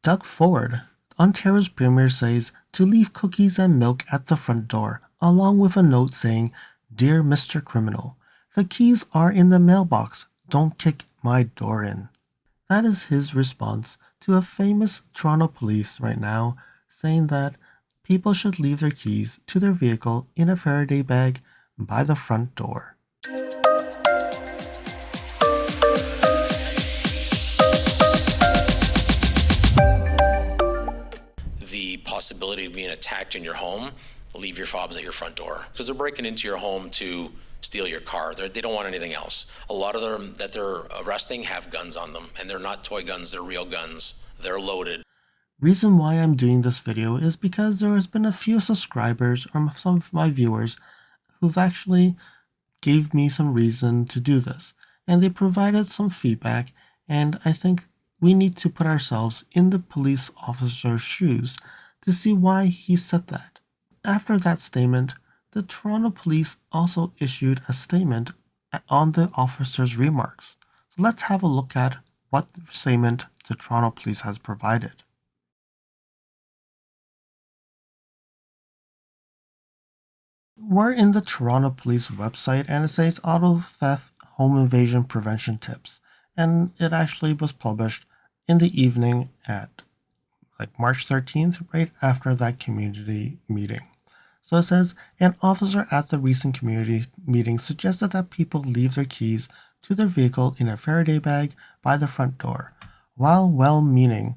Doug Ford, Ontario's premier, says to leave cookies and milk at the front door, along with a note saying, "Dear Mr. Criminal, the keys are in the mailbox. Don't kick my door in." That is his response to a famous Toronto police right now saying that people should leave their keys to their vehicle in a Faraday bag by the front door. The possibility of being attacked in your home, leave your fobs at your front door, because they're breaking into your home to steal your car. They don't want anything else. A lot of them that they're arresting have guns on them, and they're not toy guns, they're real guns. They're loaded. Reason why I'm doing this video is because there has been a few subscribers or some of my viewers who've actually gave me some reason to do this, and they provided some feedback, and I think we need to put ourselves in the police officer's shoes to see why he said that. After that statement, the Toronto Police also issued a statement on the officer's remarks. So let's have a look at what statement the Toronto Police has provided. We're in the Toronto Police website and it says Auto Theft Home Invasion Prevention Tips. And it actually was published in the evening at March 13th, right after that community meeting. So it says, an officer at the recent community meeting suggested that people leave their keys to their vehicle in a Faraday bag by the front door. While well-meaning,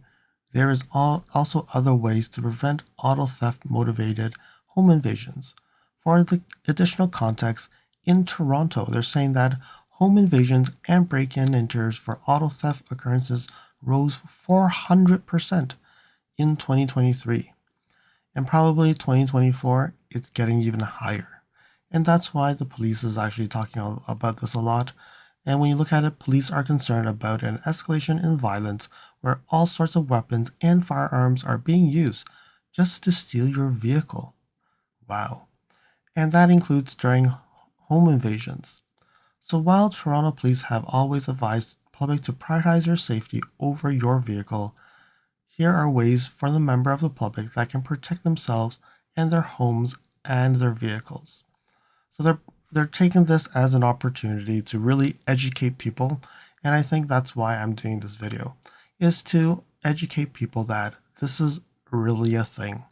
there is also other ways to prevent auto theft-motivated home invasions. For the additional context, in Toronto, they're saying that home invasions and break-in enters for auto theft occurrences rose 400% in 2023. And probably 2024, it's getting even higher. And that's why the police is actually talking about this a lot. And when you look at it, police are concerned about an escalation in violence where all sorts of weapons and firearms are being used just to steal your vehicle. Wow. And that includes during home invasions. So while Toronto police have always advised the public to prioritize your safety over your vehicle, here are ways for the member of the public that can protect themselves and their homes and their vehicles. So they're taking this as an opportunity to really educate people, and I think that's why I'm doing this video, is to educate people that this is really a thing.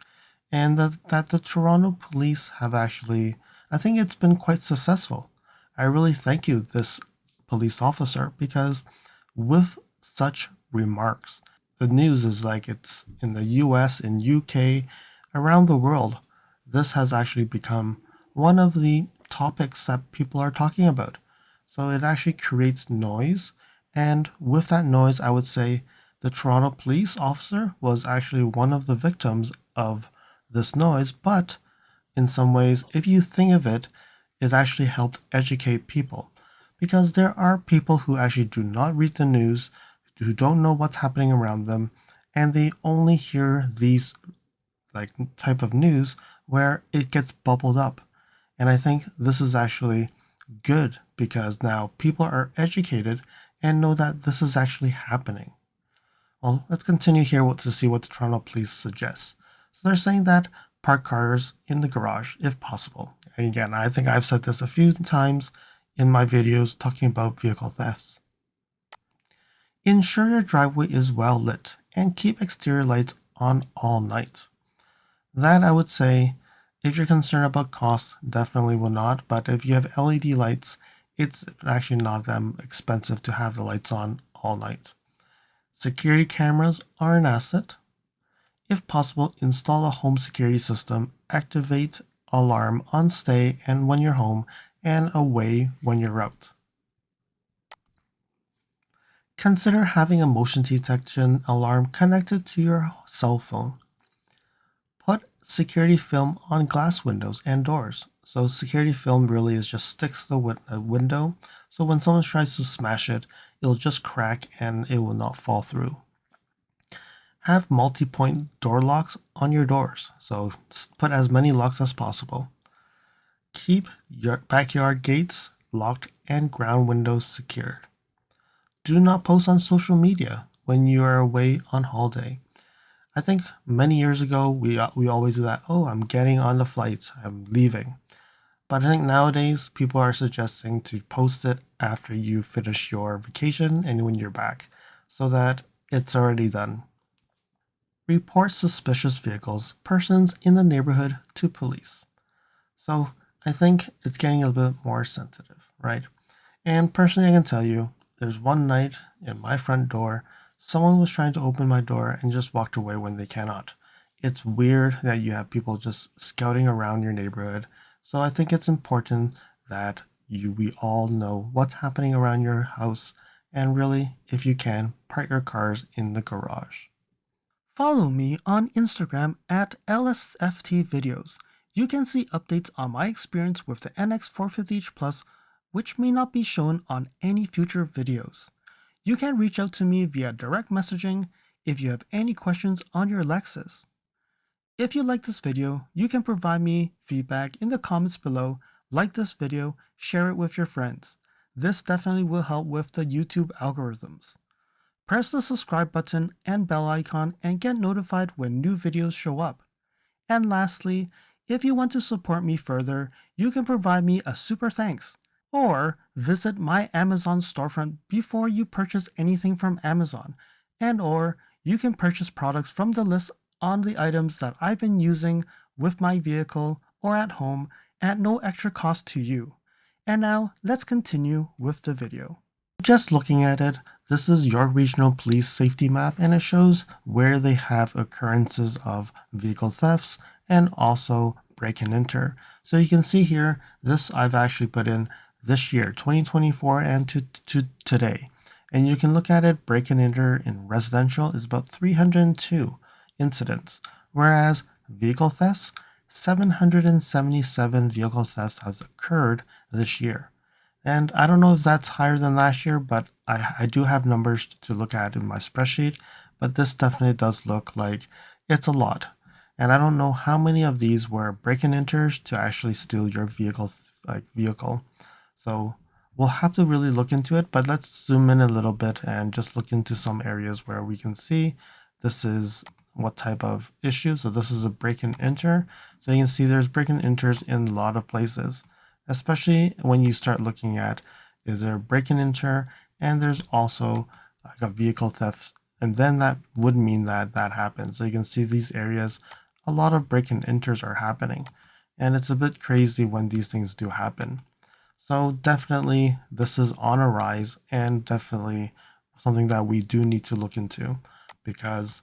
And that the Toronto police have actually, I think it's been quite successful. I really thank you, this police officer, because with such remarks, the news is it's in the US, in UK, around the world, this has actually become one of the topics that people are talking about. So it actually creates noise, and with that noise, I would say the Toronto police officer was actually one of the victims of this noise, but in some ways, if you think of it, it actually helped educate people, because there are people who actually do not read the news, who don't know what's happening around them, and they only hear these type of news where it gets bubbled up. And I think this is actually good because now people are educated and know that this is actually happening. Well, let's continue here to see what the Toronto police suggests. So they're saying that park cars in the garage if possible. And again, I think I've said this a few times in my videos talking about vehicle thefts. Ensure your driveway is well lit and keep exterior lights on all night. That I would say, if you're concerned about costs, definitely will not. But if you have LED lights, it's actually not that expensive to have the lights on all night. Security cameras are an asset. If possible, install a home security system, activate alarm on stay and when you're home, and away when you're out. Consider having a motion detection alarm connected to your cell phone. Put security film on glass windows and doors. So security film really is just sticks to the window, so when someone tries to smash it, it'll just crack and it will not fall through. Have multi-point door locks on your doors, so put as many locks as possible. Keep your backyard gates locked and ground windows secured. Do not post on social media when you are away on holiday. I think many years ago we always do that. Oh, I'm getting on the flight. I'm leaving. But I think nowadays people are suggesting to post it after you finish your vacation and when you're back, so that it's already done. Report suspicious vehicles, persons in the neighborhood to police. So I think it's getting a little bit more sensitive, right? And personally, I can tell you, there's one night in my front door, someone was trying to open my door and just walked away when they cannot. It's weird that you have people just scouting around your neighborhood. So I think it's important that we all know what's happening around your house, and really, if you can, park your cars in the garage. Follow me on Instagram at LSFT Videos. You can see updates on my experience with the NX450H Plus, which may not be shown on any future videos. You can reach out to me via direct messaging if you have any questions on your Lexus. If you like this video, you can provide me feedback in the comments below, like this video, share it with your friends. This definitely will help with the YouTube algorithms. Press the subscribe button and bell icon and get notified when new videos show up. And lastly, if you want to support me further, you can provide me a super thanks, or visit my Amazon storefront before you purchase anything from Amazon, and or you can purchase products from the list on the items that I've been using with my vehicle or at home at no extra cost to you. And now let's continue with the video. Just looking at it, this is your regional police safety map, and it shows where they have occurrences of vehicle thefts and also break and enter. So you can see here, this I've actually put in this year, 2024, and to today. And you can look at it, break and enter in residential is about 302 incidents, whereas vehicle thefts, 777 vehicle thefts has occurred this year. And I don't know if that's higher than last year, but I do have numbers to look at in my spreadsheet. But this definitely does look like it's a lot. And I don't know how many of these were break and enters to actually steal your vehicle. So we'll have to really look into it. But let's zoom in a little bit and just look into some areas where we can see this is what type of issue. So this is a break and enter. So you can see there's break and enters in a lot of places, especially when you start looking at, is there break and enter, and there's also like a vehicle theft, and then that would mean that that happens. So you can see these areas, a lot of break and enters are happening, and it's a bit crazy when these things do happen. So definitely this is on a rise, and definitely something that we do need to look into, because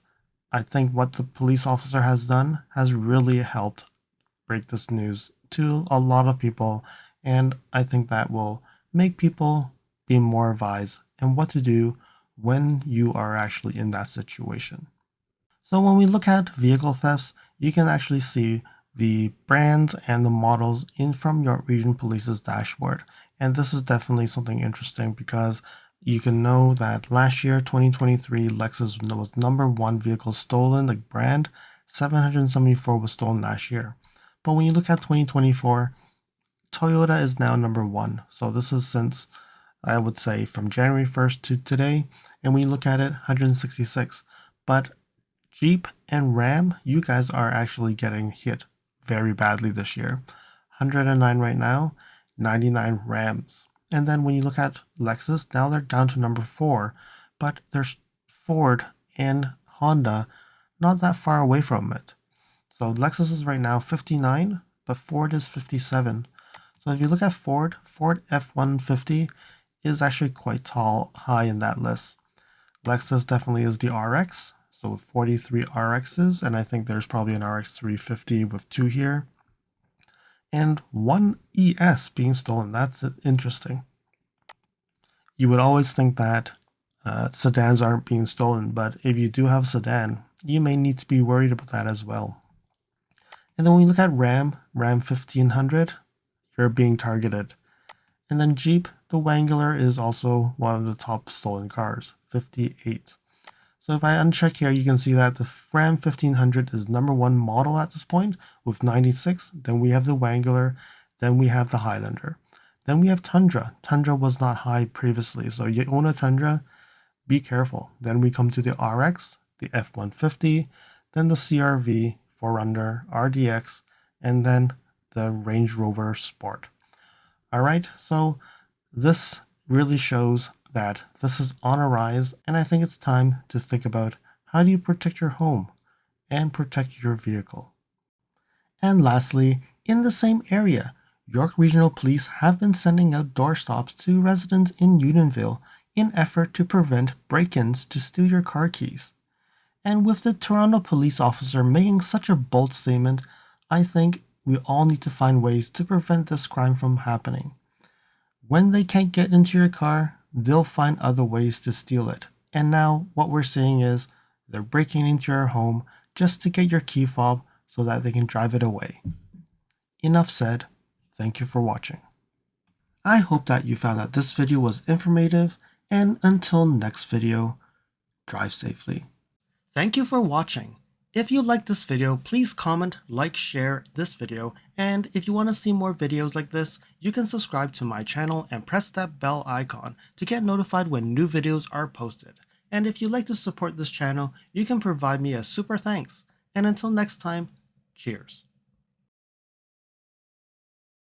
I think what the police officer has done has really helped break this news to a lot of people, and I think that will make people be more advised and what to do when you are actually in that situation. So when we look at vehicle thefts, you can actually see the brands and the models in from your region police's dashboard. And this is definitely something interesting because you can know that last year, 2023, Lexus was number one vehicle stolen, the brand. 774 was stolen last year. But when you look at 2024, Toyota is now number one. So this is since, I would say, from January 1st to today. And when you look at it, 166. But Jeep and Ram, you guys are actually getting hit very badly this year. 109 right now, 99 Rams. And then when you look at Lexus, now they're down to number four. But there's Ford and Honda not that far away from it. So Lexus is right now 59, but Ford is 57. So if you look at Ford, Ford F-150 is actually quite high in that list. Lexus definitely is the RX, so 43 RXs, and I think there's probably an RX 350 with two here. And one ES being stolen, that's interesting. You would always think that sedans aren't being stolen, but if you do have a sedan, you may need to be worried about that as well. And then when you look at Ram 1500, you're being targeted. And then Jeep, the Wrangler is also one of the top stolen cars, 58. So if I uncheck here, you can see that the Ram 1500 is number one model at this point with 96. Then we have the Wrangler. Then we have the Highlander. Then we have Tundra. Tundra was not high previously, so you own a Tundra, be careful. Then we come to the RX, the F-150, then the CRV, 4Runner, RDX, and then the Range Rover Sport. Alright, so this really shows that this is on a rise, and I think it's time to think about how do you protect your home and protect your vehicle. And lastly, in the same area, York Regional Police have been sending out doorstops to residents in Unionville in effort to prevent break-ins to steal your car keys. And with the Toronto police officer making such a bold statement, I think we all need to find ways to prevent this crime from happening. When they can't get into your car, they'll find other ways to steal it. And now what we're seeing is they're breaking into your home just to get your key fob so that they can drive it away. Enough said. Thank you for watching. I hope that you found that this video was informative, and until next video, drive safely. Thank you for watching. If you liked this video, please comment, like, share this video, and if you want to see more videos like this, you can subscribe to my channel and press that bell icon to get notified when new videos are posted. And if you'd like to support this channel, you can provide me a super thanks. And until next time, cheers.